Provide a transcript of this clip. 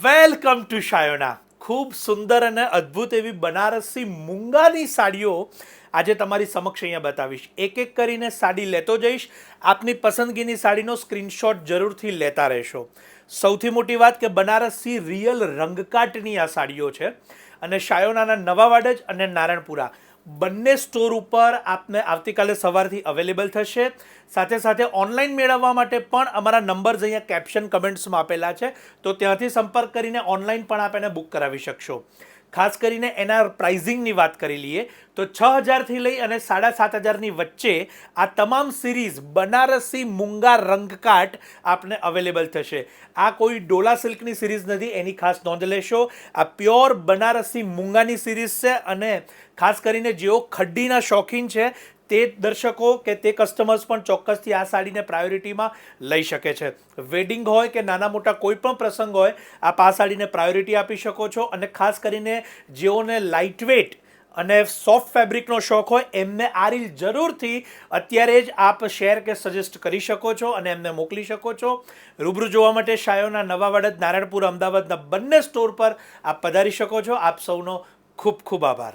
Welcome to Shayona. ખૂબ સુંદર અને અદ્ભુત એવી બનારસી મૂંગાની સાડીઓ આજે તમારી સમક્ષ અહીંયા બતાવીશ. એક એક કરીને સાડી લેતો જઈશ. આપની પસંદગીની સાડીનો સ્ક્રીનશોટ જરૂરથી લેતા રહેશો. સૌથી મોટી વાત કે બનારસી રિયલ રંગકાટની આ સાડીઓ છે અને શાયોનાના નવાવાડજ અને નારણપુરા બંને સ્ટોર ઉપર આપને આવતીકાલે સવારથી અવેલેબલ થશે. સાથે સાથે ઓનલાઈન મેળવવા માટે પણ અમારા નંબર્સ અહીંયા કેપ્શન કમેન્ટ્સમાં આપેલા છે, તો ત્યાંથી સંપર્ક કરીને ઓનલાઈન પણ આપ એને બુક કરાવી શકશો. ખાસ કરીને એના પ્રાઇઝિંગની વાત કરી લઈએ તો 6,000થી લઈ અને 7,500ની વચ્ચે આ તમામ સિરીઝ બનારસી મૂંગા રંગકાટ આપને અવેલેબલ થશે. આ કોઈ ડોલા સિલ્કની સિરીઝ નથી, એની ખાસ નોંધ લેશો. આ પ્યોર બનારસી મૂંગાની સિરીઝ છે અને ખાસ કરીને જેઓ ખડ્ડીના શોખીન છે તે દર્શકો કે તે કસ્ટમર્સ પણ ચોક્કસથી આ સાડીને પ્રાયોરિટીમાં લઈ શકે છે. વેડિંગ હોય કે નાના મોટા કોઈ પણ પ્રસંગ હોય, આપ આ સાડીને પ્રાયોરિટી આપી શકો છો. અને ખાસ કરીને જેઓને લાઇટવેટ અને સોફ્ટ ફેબ્રિકનો શોખ હોય એમને આ રીલ જરૂરથી અત્યારે જ આપ શેર કે સજેસ્ટ કરી શકો છો અને એમને મોકલી શકો છો. રૂબરૂ જોવા માટે શાયોના નવાવાડજ, નારણપુર, અમદાવાદના બંને સ્ટોર પર આપ પધારી શકો છો. આપ સૌનો ખૂબ ખૂબ આભાર.